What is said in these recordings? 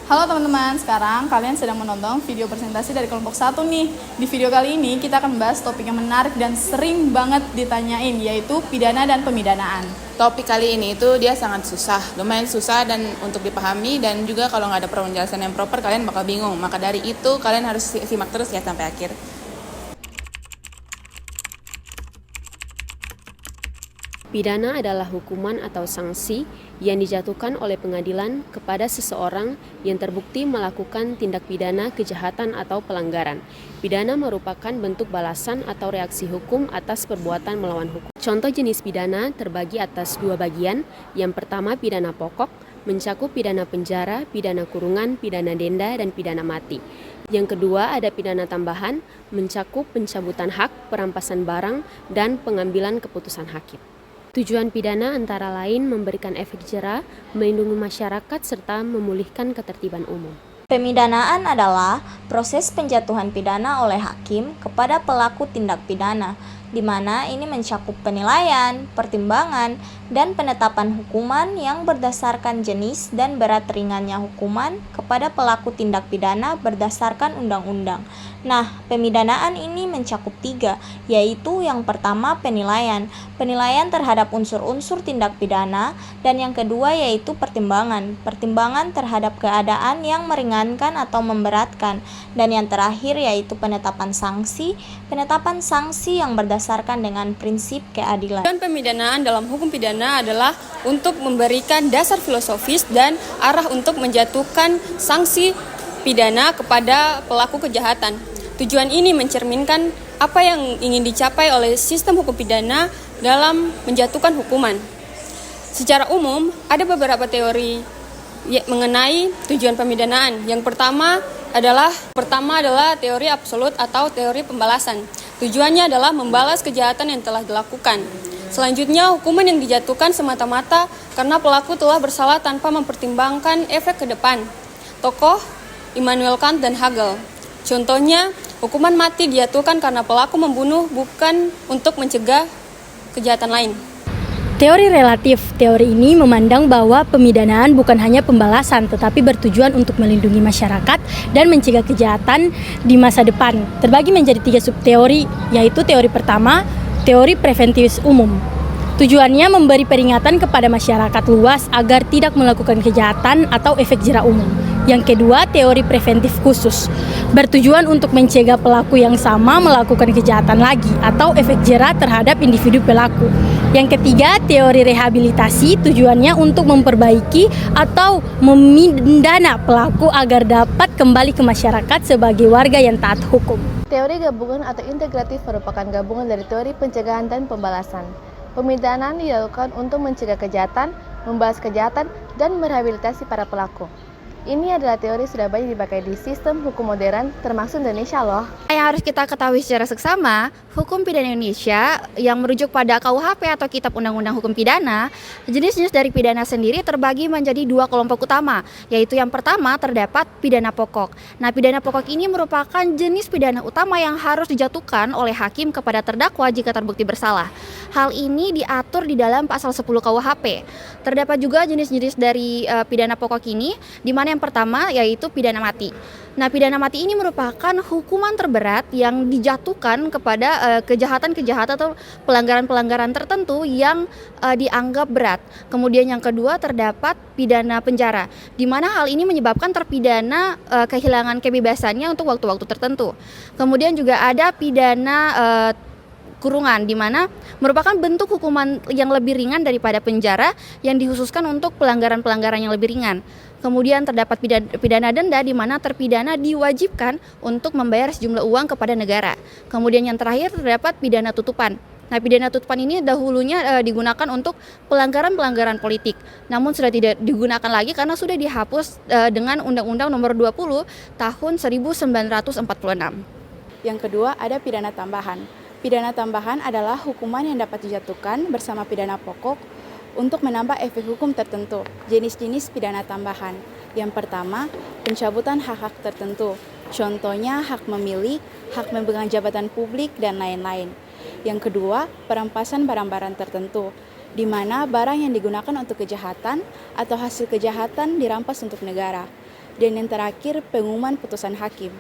Halo teman-teman, sekarang kalian sedang menonton video presentasi dari kelompok 1 nih. Di video kali ini kita akan membahas topik yang menarik dan sering banget ditanyain, yaitu pidana dan pemidanaan. Topik kali ini itu dia sangat susah, lumayan susah dan untuk dipahami, dan juga kalau nggak ada penjelasan yang proper kalian bakal bingung. Maka dari itu kalian harus simak terus ya sampai akhir. Pidana adalah hukuman atau sanksi yang dijatuhkan oleh pengadilan kepada seseorang yang terbukti melakukan tindak pidana kejahatan atau pelanggaran. Pidana merupakan bentuk balasan atau reaksi hukum atas perbuatan melawan hukum. Contoh jenis pidana terbagi atas dua bagian. Yang pertama pidana pokok, mencakup pidana penjara, pidana kurungan, pidana denda, dan pidana mati. Yang kedua ada pidana tambahan, mencakup pencabutan hak, perampasan barang, dan pengambilan keputusan hakim. Tujuan pidana antara lain memberikan efek jera, melindungi masyarakat, serta memulihkan ketertiban umum. Pemidanaan adalah proses penjatuhan pidana oleh hakim kepada pelaku tindak pidana, di mana ini mencakup penilaian, pertimbangan, dan penetapan hukuman yang berdasarkan jenis dan berat ringannya hukuman kepada pelaku tindak pidana berdasarkan undang-undang. Nah, pemidanaan ini mencakup 3, yaitu yang pertama penilaian terhadap unsur-unsur tindak pidana, dan yang kedua yaitu pertimbangan terhadap keadaan yang meringankan atau memberatkan, dan yang terakhir yaitu penetapan sanksi yang berdasarkan dengan prinsip keadilan. Dan pemidanaan dalam hukum pidana adalah untuk memberikan dasar filosofis dan arah untuk menjatuhkan sanksi pidana kepada pelaku kejahatan. Tujuan ini mencerminkan apa yang ingin dicapai oleh sistem hukum pidana dalam menjatuhkan hukuman. Secara umum, ada beberapa teori mengenai tujuan pemidanaan. Yang pertama adalah teori absolut atau teori pembalasan. Tujuannya adalah membalas kejahatan yang telah dilakukan. Selanjutnya, hukuman yang dijatuhkan semata-mata karena pelaku telah bersalah tanpa mempertimbangkan efek ke depan. Tokoh Immanuel Kant dan Hegel. Contohnya, hukuman mati dijatuhkan karena pelaku membunuh bukan untuk mencegah kejahatan lain. Teori relatif. Teori ini memandang bahwa pemidanaan bukan hanya pembalasan, tetapi bertujuan untuk melindungi masyarakat dan mencegah kejahatan di masa depan. Terbagi menjadi 3 subteori, yaitu teori pertama, teori preventif umum. Tujuannya memberi peringatan kepada masyarakat luas agar tidak melakukan kejahatan atau efek jera umum. Yang kedua, teori preventif khusus, bertujuan untuk mencegah pelaku yang sama melakukan kejahatan lagi atau efek jera terhadap individu pelaku. Yang ketiga, teori rehabilitasi, tujuannya untuk memperbaiki atau memidana pelaku agar dapat kembali ke masyarakat sebagai warga yang taat hukum. Teori gabungan atau integratif merupakan gabungan dari teori pencegahan dan pembalasan. Pemidanaan dilakukan untuk mencegah kejahatan, membalas kejahatan, dan merehabilitasi para pelaku. Ini adalah teori sudah banyak dipakai di sistem hukum modern, termasuk Indonesia loh. Yang harus kita ketahui secara seksama, hukum pidana Indonesia yang merujuk pada KUHP atau Kitab Undang-Undang Hukum Pidana, jenis-jenis dari pidana sendiri terbagi menjadi 2 kelompok utama, yaitu yang pertama terdapat pidana pokok. Nah, pidana pokok ini merupakan jenis pidana utama yang harus dijatuhkan oleh hakim kepada terdakwa jika terbukti bersalah. Hal ini diatur di dalam pasal 10 KUHP. Terdapat juga jenis-jenis dari pidana pokok ini, di mana yang pertama yaitu pidana mati. Nah, pidana mati ini merupakan hukuman terberat yang dijatuhkan kepada kejahatan-kejahatan atau pelanggaran-pelanggaran tertentu yang dianggap berat. Kemudian yang kedua terdapat pidana penjara, di mana hal ini menyebabkan terpidana kehilangan kebebasannya untuk waktu-waktu tertentu. Kemudian juga ada pidana kurungan, di mana merupakan bentuk hukuman yang lebih ringan daripada penjara yang dikhususkan untuk pelanggaran-pelanggaran yang lebih ringan. Kemudian terdapat pidana denda, di mana terpidana diwajibkan untuk membayar sejumlah uang kepada negara. Kemudian yang terakhir terdapat pidana tutupan. Nah, pidana tutupan ini dahulunya digunakan untuk pelanggaran-pelanggaran politik, namun sudah tidak digunakan lagi karena sudah dihapus dengan Undang-Undang Nomor 20 Tahun 1946. Yang kedua, ada pidana tambahan. Pidana tambahan adalah hukuman yang dapat dijatuhkan bersama pidana pokok untuk menambah efek hukum tertentu. Jenis-jenis pidana tambahan. Yang pertama, pencabutan hak-hak tertentu. Contohnya hak memilih, hak memegang jabatan publik, dan lain-lain. Yang kedua, perampasan barang-barang tertentu, di mana barang yang digunakan untuk kejahatan atau hasil kejahatan dirampas untuk negara. Dan yang terakhir, pengumuman putusan hakim.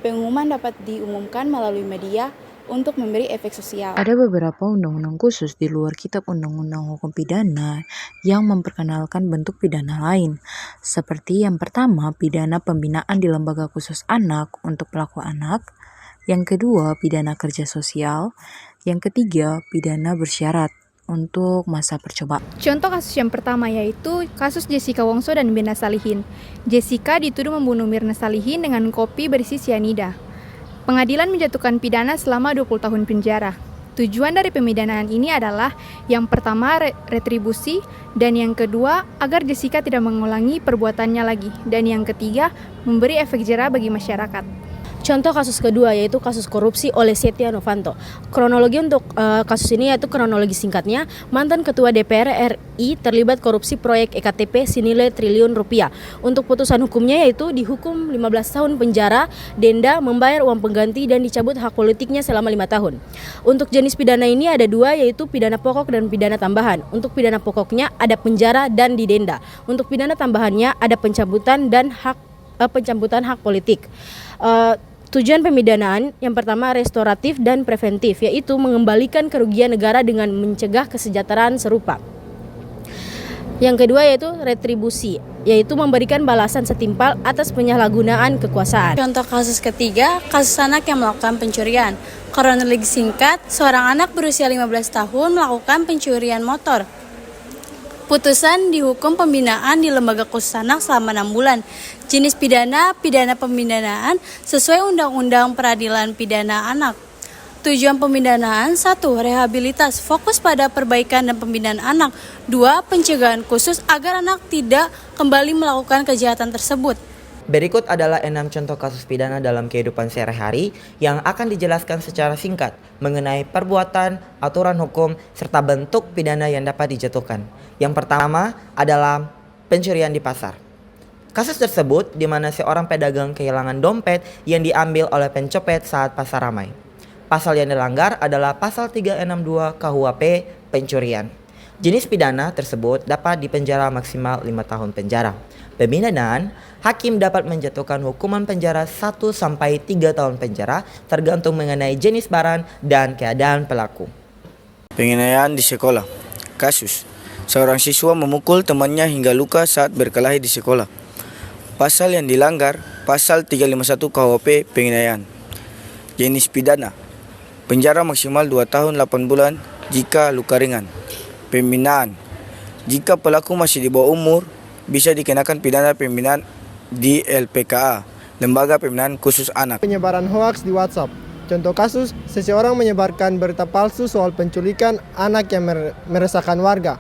Pengumuman dapat diumumkan melalui media untuk memberi efek sosial. Ada beberapa undang-undang khusus di luar Kitab Undang-Undang Hukum Pidana yang memperkenalkan bentuk pidana lain. Seperti yang pertama, pidana pembinaan di lembaga khusus anak untuk pelaku anak. Yang kedua, pidana kerja sosial. Yang ketiga, pidana bersyarat untuk masa percobaan. Contoh kasus yang pertama yaitu kasus Jessica Wongso dan Mirna Salihin. Jessica dituduh membunuh Mirna Salihin dengan kopi berisi sianida. Pengadilan menjatuhkan pidana selama 20 tahun penjara. Tujuan dari pemidanaan ini adalah yang pertama retribusi, dan yang kedua agar Jessica tidak mengulangi perbuatannya lagi, dan yang ketiga memberi efek jera bagi masyarakat. Contoh kasus kedua yaitu kasus korupsi oleh Setia Novanto. Kronologi untuk kasus ini yaitu kronologi singkatnya, mantan Ketua DPR RI terlibat korupsi proyek EKTP senilai triliun rupiah. Untuk putusan hukumnya yaitu dihukum 15 tahun penjara, denda, membayar uang pengganti, dan dicabut hak politiknya selama 5 tahun. Untuk jenis pidana ini ada dua, yaitu pidana pokok dan pidana tambahan. Untuk pidana pokoknya ada penjara dan didenda. Untuk pidana tambahannya ada pencabutan hak politik. Tujuan pemidanaan yang pertama restoratif dan preventif, yaitu mengembalikan kerugian negara dengan mencegah kesejahteraan serupa. Yang kedua yaitu retribusi, yaitu memberikan balasan setimpal atas penyalahgunaan kekuasaan. Contoh kasus ketiga, kasus anak yang melakukan pencurian. Kronologi singkat, seorang anak berusia 15 tahun melakukan pencurian motor. Putusan dihukum pembinaan di lembaga khusus anak selama 6 bulan. Jenis pidana pembinaan sesuai Undang-Undang Peradilan Pidana Anak. Tujuan pemidanaan: 1. Rehabilitas, fokus pada perbaikan dan pembinaan anak. 2. Pencegahan khusus agar anak tidak kembali melakukan kejahatan tersebut. Berikut adalah 6 contoh kasus pidana dalam kehidupan sehari-hari yang akan dijelaskan secara singkat mengenai perbuatan, aturan hukum, serta bentuk pidana yang dapat dijatuhkan. Yang pertama adalah pencurian di pasar. Kasus tersebut di mana seorang pedagang kehilangan dompet yang diambil oleh pencopet saat pasar ramai. Pasal yang dilanggar adalah pasal 362 KUHP pencurian. Jenis pidana tersebut dapat dipenjara maksimal 5 tahun penjara. Pemidanaan, hakim dapat menjatuhkan hukuman penjara 1-3 tahun penjara tergantung mengenai jenis barang dan keadaan pelaku. Penganiayaan di sekolah. Kasus: seorang siswa memukul temannya hingga luka saat berkelahi di sekolah. Pasal yang dilanggar, pasal 351 KUHP penganiayaan. Jenis pidana: penjara maksimal 2 tahun 8 bulan jika luka ringan. Pembinaan: jika pelaku masih di bawah umur, bisa dikenakan pidana pembinaan di LPKA, Lembaga Pembinaan Khusus Anak. Penyebaran hoaks di WhatsApp. Contoh kasus, seseorang menyebarkan berita palsu soal penculikan anak yang meresahkan warga.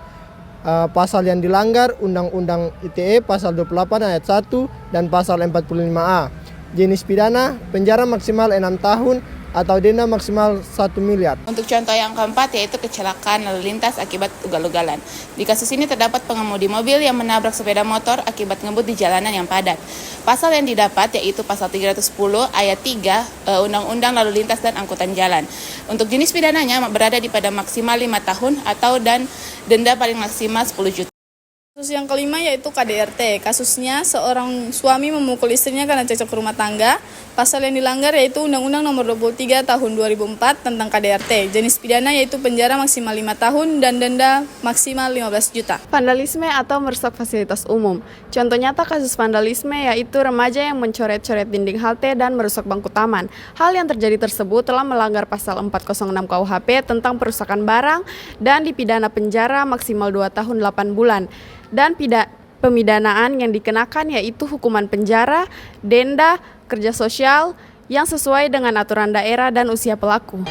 Pasal yang dilanggar Undang-Undang ITE pasal 28 ayat 1 dan pasal 45A. Jenis pidana: penjara maksimal 6 tahun atau denda maksimal 1 miliar. Untuk contoh yang keempat yaitu kecelakaan lalu lintas akibat ugal-ugalan. Di kasus ini terdapat pengemudi mobil yang menabrak sepeda motor akibat ngebut di jalanan yang padat. Pasal yang didapat yaitu pasal 310 ayat 3 Undang-Undang Lalu Lintas dan Angkutan Jalan. Untuk jenis pidananya berada di pada maksimal 5 tahun atau dan denda paling maksimal 10 juta. Kasus yang kelima yaitu KDRT. Kasusnya seorang suami memukul istrinya karena cekcok rumah tangga. Pasal yang dilanggar yaitu Undang-Undang Nomor 23 Tahun 2004 tentang KDRT. Jenis pidana yaitu penjara maksimal 5 tahun dan denda maksimal 15 juta. Vandalisme atau merusak fasilitas umum. Contoh nyata kasus vandalisme yaitu remaja yang mencoret-coret dinding halte dan merusak bangku taman. Hal yang terjadi tersebut telah melanggar pasal 406 KUHP tentang perusakan barang dan dipidana penjara maksimal 2 tahun 8 bulan. Dan pemidanaan yang dikenakan yaitu hukuman penjara, denda, kerja sosial yang sesuai dengan aturan daerah dan usia pelaku.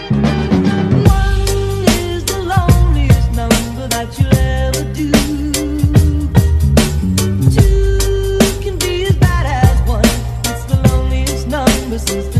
Since the